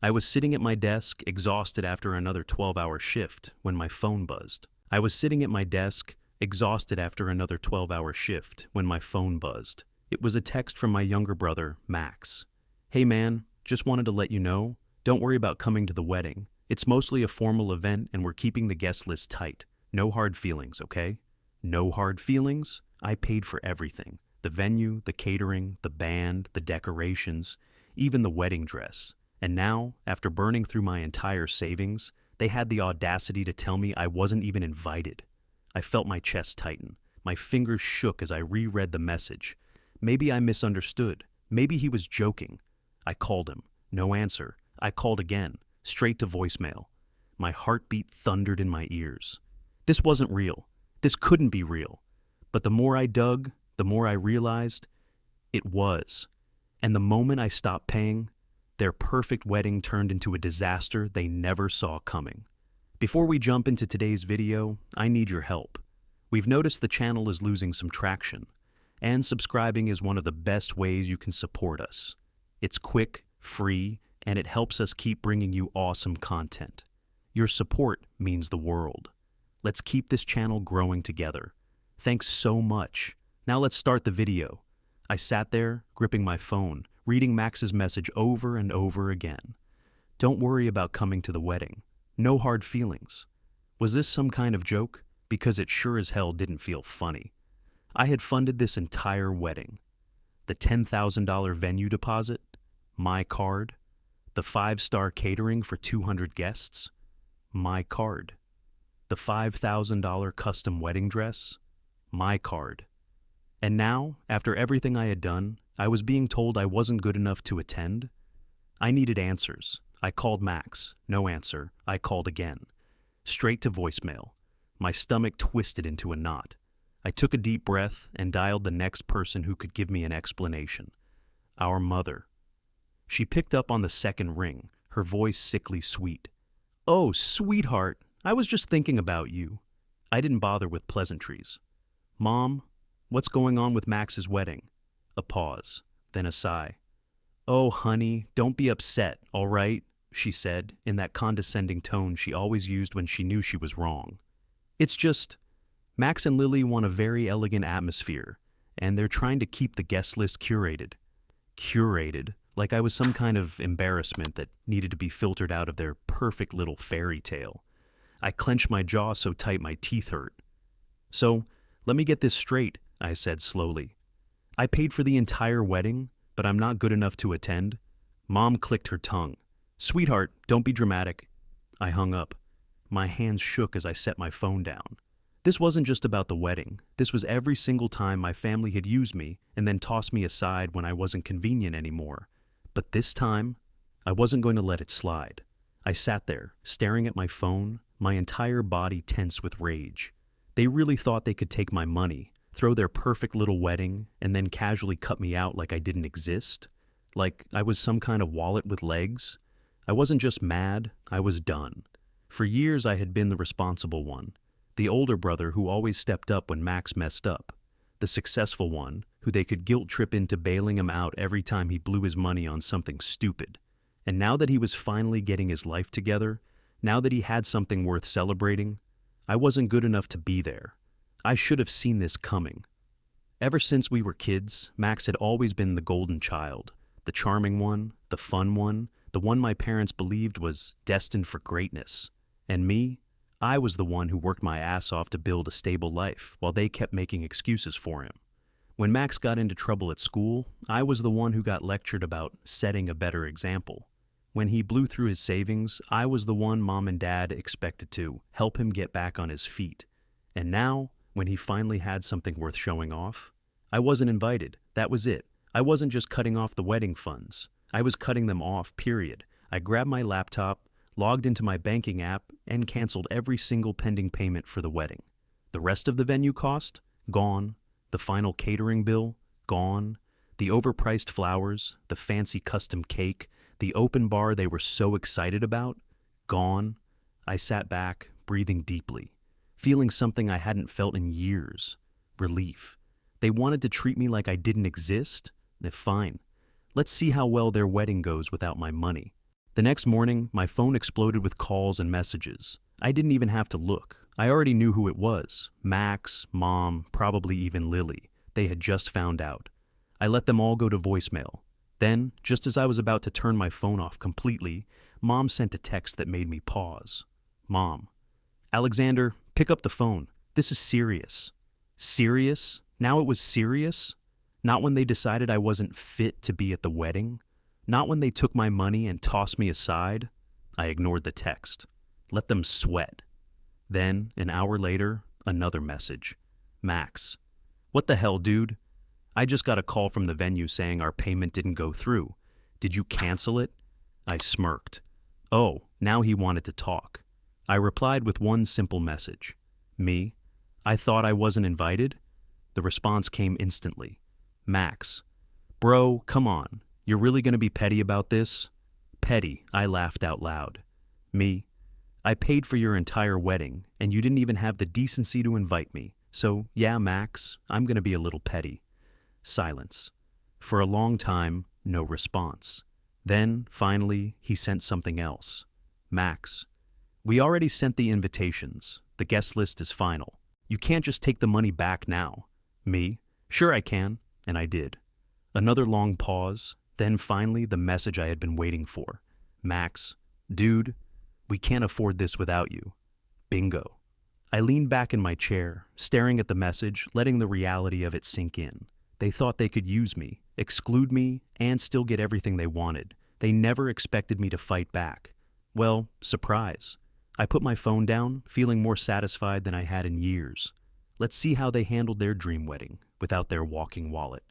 I was sitting at my desk, exhausted after another 12-hour shift, when my phone buzzed. I was sitting at my desk, exhausted after another 12-hour shift, when my phone buzzed. It was a text from my younger brother, Max. "Hey man, just wanted to let you know, don't worry about coming to the wedding. It's mostly a formal event and we're keeping the guest list tight. No hard feelings, okay?" No hard feelings? I paid for everything. The venue, the catering, the band, the decorations, even the wedding dress. And now, after burning through my entire savings, they had the audacity to tell me I wasn't even invited. I felt my chest tighten. My fingers shook as I reread the message. Maybe I misunderstood. Maybe he was joking. I called him. No answer. I called again, straight to voicemail. My heartbeat thundered in my ears. This wasn't real. This couldn't be real. But the more I dug, the more I realized it was. And the moment I stopped paying, their perfect wedding turned into a disaster they never saw coming. Before we jump into today's video, I need your help. We've noticed the channel is losing some traction, and subscribing is one of the best ways you can support us. It's quick, free, and it helps us keep bringing you awesome content. Your support means the world. Let's keep this channel growing together. Thanks so much. Now let's start the video. I sat there, gripping my phone, reading Max's message over and over again. Don't worry about coming to the wedding. No hard feelings. Was this some kind of joke? Because it sure as hell didn't feel funny. I had funded this entire wedding. The $10,000 venue deposit, my card. The 5-star catering for 200 guests, my card. The $5,000 custom wedding dress, my card. And now, after everything I had done, I was being told I wasn't good enough to attend. I needed answers. I called Max. No answer. I called again. Straight to voicemail. My stomach twisted into a knot. I took a deep breath and dialed the next person who could give me an explanation. Our mother. She picked up on the second ring, her voice sickly sweet. "Oh, sweetheart, I was just thinking about you." I didn't bother with pleasantries. "Mom, what's going on with Max's wedding?" A pause, then a sigh. "Oh, honey, don't be upset, all right?" she said, in that condescending tone she always used when she knew she was wrong. "It's just, Max and Lily want a very elegant atmosphere, and they're trying to keep the guest list curated." Curated? Like I was some kind of embarrassment that needed to be filtered out of their perfect little fairy tale. I clenched my jaw so tight my teeth hurt. "So, let me get this straight," I said slowly. "I paid for the entire wedding, but I'm not good enough to attend?" Mom clicked her tongue. "Sweetheart, don't be dramatic." I hung up. My hands shook as I set my phone down. This wasn't just about the wedding. This was every single time my family had used me and then tossed me aside when I wasn't convenient anymore. But this time, I wasn't going to let it slide. I sat there, staring at my phone, my entire body tense with rage. They really thought they could take my money, throw their perfect little wedding, and then casually cut me out like I didn't exist? Like I was some kind of wallet with legs? I wasn't just mad, I was done. For years I had been the responsible one, the older brother who always stepped up when Max messed up, the successful one who they could guilt trip into bailing him out every time he blew his money on something stupid. And now that he was finally getting his life together, now that he had something worth celebrating, I wasn't good enough to be there. I should have seen this coming. Ever since we were kids, Max had always been the golden child, the charming one, the fun one, the one my parents believed was destined for greatness. And me? I was the one who worked my ass off to build a stable life, while they kept making excuses for him. When Max got into trouble at school, I was the one who got lectured about setting a better example. When he blew through his savings, I was the one Mom and Dad expected to help him get back on his feet. And now, when he finally had something worth showing off, I wasn't invited. That was it. I wasn't just cutting off the wedding funds. I was cutting them off, period. I grabbed my laptop, logged into my banking app, and canceled every single pending payment for the wedding. The rest of the venue cost? Gone. The final catering bill? Gone. The overpriced flowers, the fancy custom cake, the open bar they were so excited about? Gone. I sat back, breathing deeply, feeling something I hadn't felt in years. Relief. They wanted to treat me like I didn't exist? Fine. Let's see how well their wedding goes without my money. The next morning, my phone exploded with calls and messages. I didn't even have to look. I already knew who it was. Max, Mom, probably even Lily. They had just found out. I let them all go to voicemail. Then, just as I was about to turn my phone off completely, Mom sent a text that made me pause. Mom: Alexander, pick up the phone. This is serious. Serious? Now it was serious? Not when they decided I wasn't fit to be at the wedding? Not when they took my money and tossed me aside? I ignored the text. Let them sweat. Then, an hour later, another message. Max: What the hell, dude? I just got a call from the venue saying our payment didn't go through. Did you cancel it? I smirked. Oh, now he wanted to talk. I replied with one simple message. Me? I thought I wasn't invited? The response came instantly. Max: Bro, come on. You're really gonna be petty about this? Petty, I laughed out loud. Me: I paid for your entire wedding, and you didn't even have the decency to invite me. So, yeah, Max, I'm gonna be a little petty. Silence. For a long time, no response. Then, finally, he sent something else. Max: We already sent the invitations. The guest list is final. You can't just take the money back now. Me: Sure I can. And I did. Another long pause, then finally the message I had been waiting for. Max: Dude, we can't afford this without you. Bingo. I leaned back in my chair, staring at the message, letting the reality of it sink in. They thought they could use me, exclude me, and still get everything they wanted. They never expected me to fight back. Well, surprise. I put my phone down, feeling more satisfied than I had in years. Let's see how they handled their dream wedding, without their walking wallet.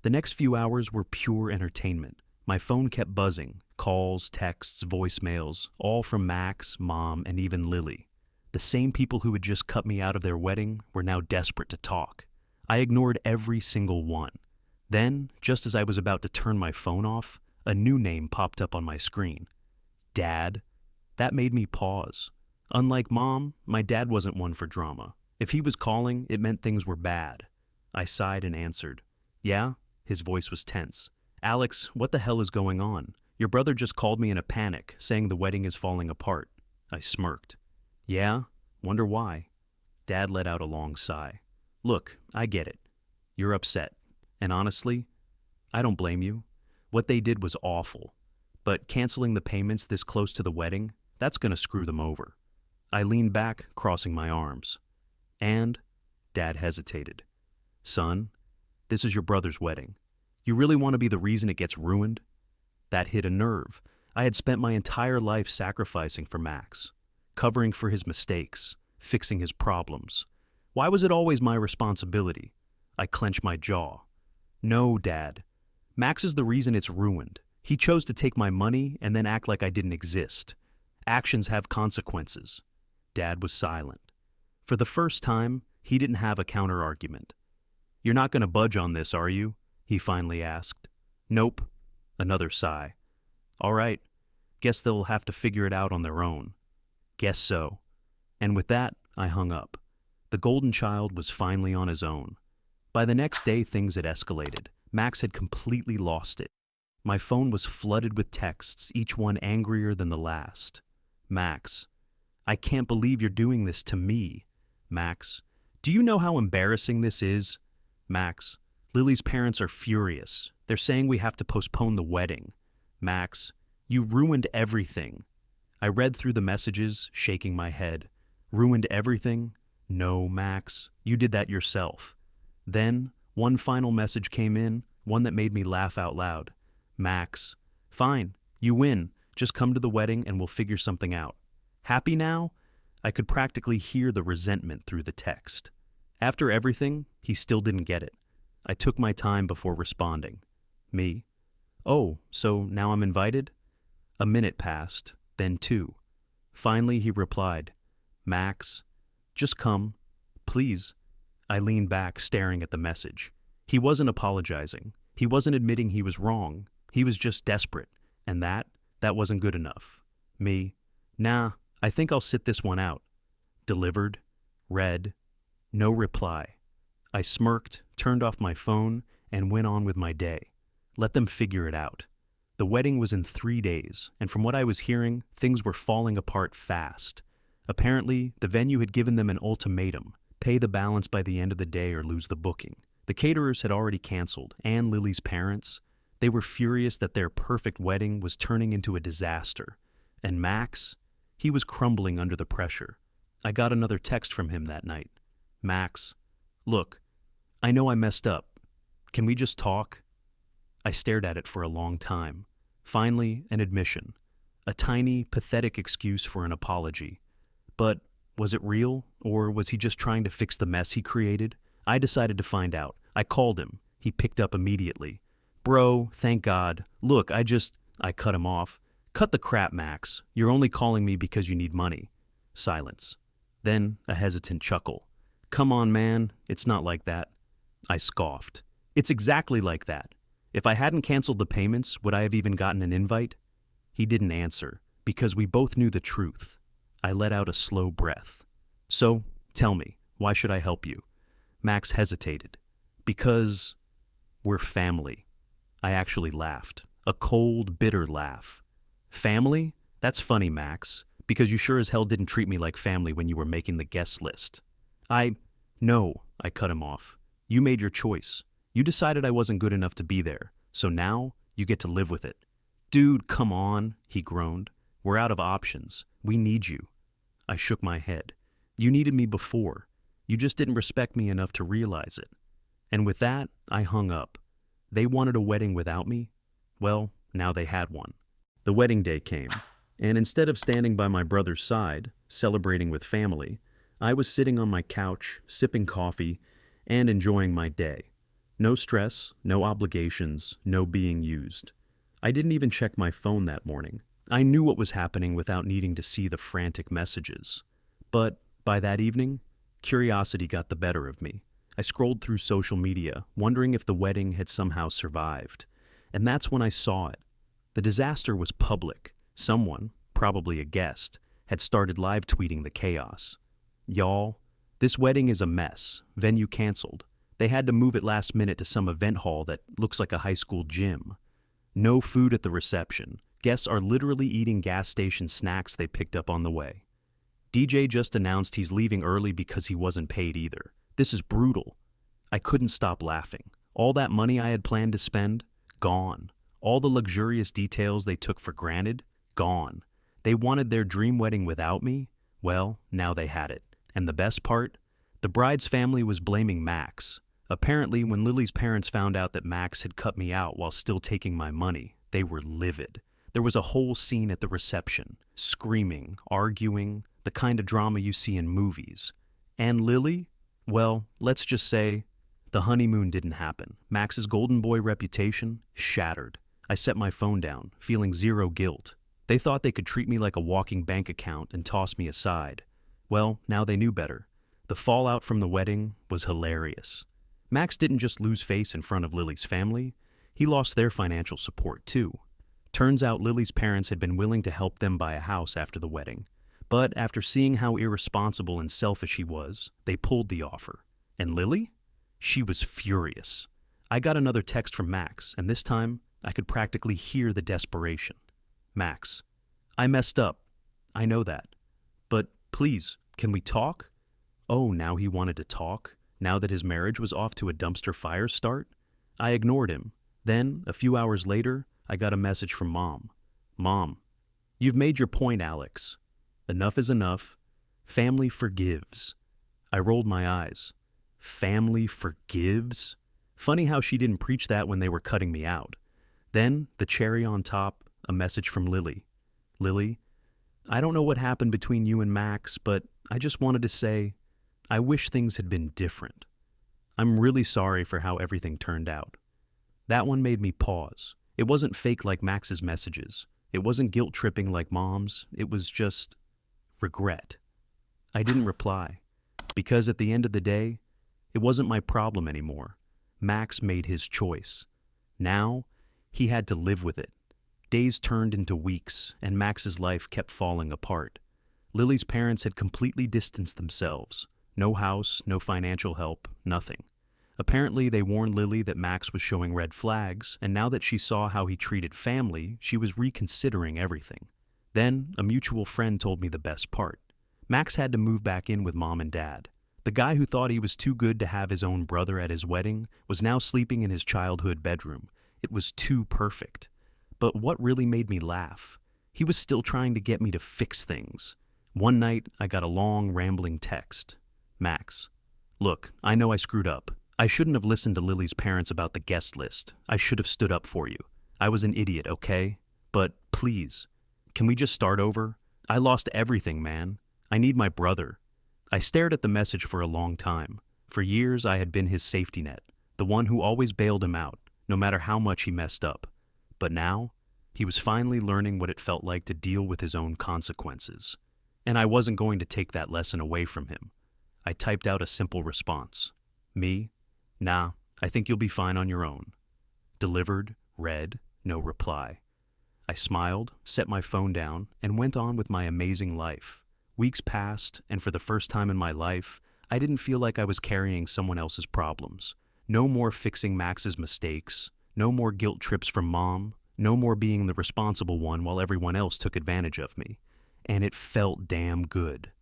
The next few hours were pure entertainment. My phone kept buzzing, calls, texts, voicemails, all from Max, Mom, and even Lily. The same people who had just cut me out of their wedding were now desperate to talk. I ignored every single one. Then, just as I was about to turn my phone off, a new name popped up on my screen. Dad. That made me pause. Unlike Mom, my dad wasn't one for drama. If he was calling, it meant things were bad. I sighed and answered. Yeah? His voice was tense. Alex, what the hell is going on? Your brother just called me in a panic, saying the wedding is falling apart. I smirked. Yeah? Wonder why? Dad let out a long sigh. Look, I get it. You're upset. And honestly, I don't blame you. What they did was awful. But canceling the payments this close to the wedding, that's gonna screw them over. I leaned back, crossing my arms. And? Dad hesitated. Son, this is your brother's wedding. You really want to be the reason it gets ruined? That hit a nerve. I had spent my entire life sacrificing for Max, covering for his mistakes, fixing his problems. Why was it always my responsibility? I clenched my jaw. No, Dad. Max is the reason it's ruined. He chose to take my money and then act like I didn't exist. Actions have consequences. Dad was silent. For the first time, he didn't have a counter-argument. You're not going to budge on this, are you? He finally asked. Nope. Another sigh. All right. Guess they'll have to figure it out on their own. Guess so. And with that, I hung up. The golden child was finally on his own. By the next day, things had escalated. Max had completely lost it. My phone was flooded with texts, each one angrier than the last. Max: I can't believe you're doing this to me. Max: Do you know how embarrassing this is? Max: Lily's parents are furious. They're saying we have to postpone the wedding. Max: You ruined everything. I read through the messages, shaking my head. Ruined everything? No, Max. You did that yourself. Then, one final message came in, one that made me laugh out loud. Max: Fine, you win. Just come to the wedding and we'll figure something out. Happy now? I could practically hear the resentment through the text. After everything, he still didn't get it. I took my time before responding. Me: Oh, so now I'm invited? A minute passed, then 2. Finally, he replied, Max, just come, please. I leaned back, staring at the message. He wasn't apologizing. He wasn't admitting he was wrong. He was just desperate. And that wasn't good enough. Me: Nah, I think I'll sit this one out. Delivered. Read. No reply. I smirked, turned off my phone, and went on with my day. Let them figure it out. The wedding was in 3 days, and from what I was hearing, things were falling apart fast. Apparently, the venue had given them an ultimatum: pay the balance by the end of the day or lose the booking. The caterers had already canceled, and Lily's parents. They were furious that their perfect wedding was turning into a disaster. And Max? He was crumbling under the pressure. I got another text from him that night. Max, look, I know I messed up. Can we just talk? I stared at it for a long time. Finally, an admission. A tiny, pathetic excuse for an apology. But was it real, or was he just trying to fix the mess he created? I decided to find out. I called him. He picked up immediately. Bro, thank God. Look, I cut him off. Cut the crap, Max. You're only calling me because you need money. Silence. Then a hesitant chuckle. Come on, man. It's not like that. I scoffed. It's exactly like that. If I hadn't canceled the payments, would I have even gotten an invite? He didn't answer, because we both knew the truth. I let out a slow breath. So, tell me, why should I help you? Max hesitated. Because we're family. I actually laughed. A cold, bitter laugh. Family? That's funny, Max, because you sure as hell didn't treat me like family when you were making the guest list. No, I cut him off. You made your choice. You decided I wasn't good enough to be there, so now you get to live with it. Dude, come on, he groaned. We're out of options. We need you. I shook my head. You needed me before. You just didn't respect me enough to realize it. And with that, I hung up. They wanted a wedding without me? Well, now they had one. The wedding day came, and instead of standing by my brother's side, celebrating with family, I was sitting on my couch, sipping coffee, and enjoying my day. No stress, no obligations, no being used. I didn't even check my phone that morning. I knew what was happening without needing to see the frantic messages. But by that evening, curiosity got the better of me. I scrolled through social media, wondering if the wedding had somehow survived. And that's when I saw it. The disaster was public. Someone, probably a guest, had started live tweeting the chaos. Y'all, this wedding is a mess. Venue canceled. They had to move it last minute to some event hall that looks like a high school gym. No food at the reception. Guests are literally eating gas station snacks they picked up on the way. DJ just announced he's leaving early because he wasn't paid either. This is brutal. I couldn't stop laughing. All that money I had planned to spend, gone. All the luxurious details they took for granted, gone. They wanted their dream wedding without me? Well, now they had it. And the best part? The bride's family was blaming Max. Apparently, when Lily's parents found out that Max had cut me out while still taking my money, they were livid. There was a whole scene at the reception. Screaming, arguing, the kind of drama you see in movies. And Lily? Well, let's just say, the honeymoon didn't happen. Max's golden boy reputation shattered. I set my phone down, feeling zero guilt. They thought they could treat me like a walking bank account and toss me aside. Well, now they knew better. The fallout from the wedding was hilarious. Max didn't just lose face in front of Lily's family, he lost their financial support too. Turns out Lily's parents had been willing to help them buy a house after the wedding. But after seeing how irresponsible and selfish he was, they pulled the offer. And Lily? She was furious. I got another text from Max, and this time I could practically hear the desperation. Max, I messed up. I know that. But please, can we talk? Oh, now he wanted to talk? Now that his marriage was off to a dumpster fire start? I ignored him. Then, a few hours later, I got a message from Mom. Mom, you've made your point, Alex. Enough is enough. Family forgives. I rolled my eyes. Family forgives? Funny how she didn't preach that when they were cutting me out. Then, the cherry on top, a message from Lily. Lily, I don't know what happened between you and Max, but I just wanted to say, I wish things had been different. I'm really sorry for how everything turned out. That one made me pause. It wasn't fake like Max's messages. It wasn't guilt-tripping like Mom's. It was just regret. I didn't reply, because at the end of the day, it wasn't my problem anymore. Max made his choice. Now, he had to live with it. Days turned into weeks, and Max's life kept falling apart. Lily's parents had completely distanced themselves. No house, no financial help, nothing. Apparently, they warned Lily that Max was showing red flags, and now that she saw how he treated family, she was reconsidering everything. Then, a mutual friend told me the best part. Max had to move back in with mom and dad. The guy who thought he was too good to have his own brother at his wedding was now sleeping in his childhood bedroom. It was too perfect. But what really made me laugh? He was still trying to get me to fix things. One night, I got a long, rambling text. Max, look, I know I screwed up. I shouldn't have listened to Lily's parents about the guest list. I should have stood up for you. I was an idiot, okay? But please, can we just start over? I lost everything, man. I need my brother. I stared at the message for a long time. For years, I had been his safety net, the one who always bailed him out, no matter how much he messed up. But now, he was finally learning what it felt like to deal with his own consequences. And I wasn't going to take that lesson away from him. I typed out a simple response. Me? Nah, I think you'll be fine on your own. Delivered, read, no reply. I smiled, set my phone down, and went on with my amazing life. Weeks passed, and for the first time in my life, I didn't feel like I was carrying someone else's problems. No more fixing Max's mistakes, no more guilt trips from mom, no more being the responsible one while everyone else took advantage of me. And it felt damn good.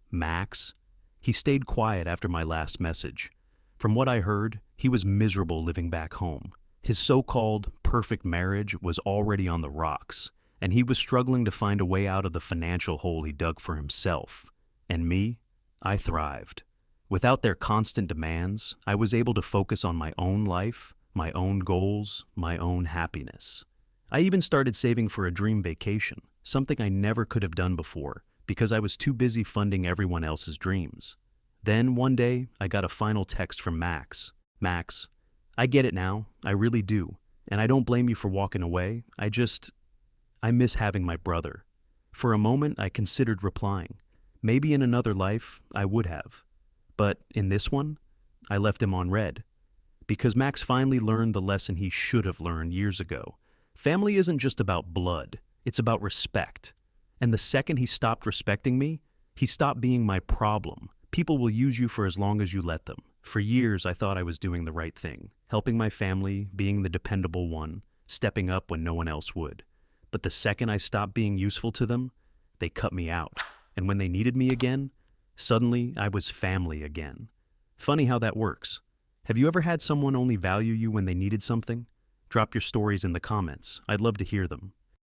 Max? He stayed quiet after my last message. From what I heard, he was miserable living back home. His so-called perfect marriage was already on the rocks, and he was struggling to find a way out of the financial hole he dug for himself. And me? I thrived. Without their constant demands, I was able to focus on my own life, my own goals, my own happiness. I even started saving for a dream vacation, something I never could have done before, because I was too busy funding everyone else's dreams. Then, one day, I got a final text from Max. Max, I get it now, I really do, and I don't blame you for walking away, I miss having my brother. For a moment, I considered replying. Maybe in another life, I would have. But in this one, I left him on red. Because Max finally learned the lesson he should have learned years ago. Family isn't just about blood, it's about respect. And the second he stopped respecting me, he stopped being my problem. People will use you for as long as you let them. For years, I thought I was doing the right thing, helping my family, being the dependable one, stepping up when no one else would. But the second I stopped being useful to them, they cut me out. And when they needed me again, suddenly I was family again. Funny how that works. Have you ever had someone only value you when they needed something? Drop your stories in the comments. I'd love to hear them.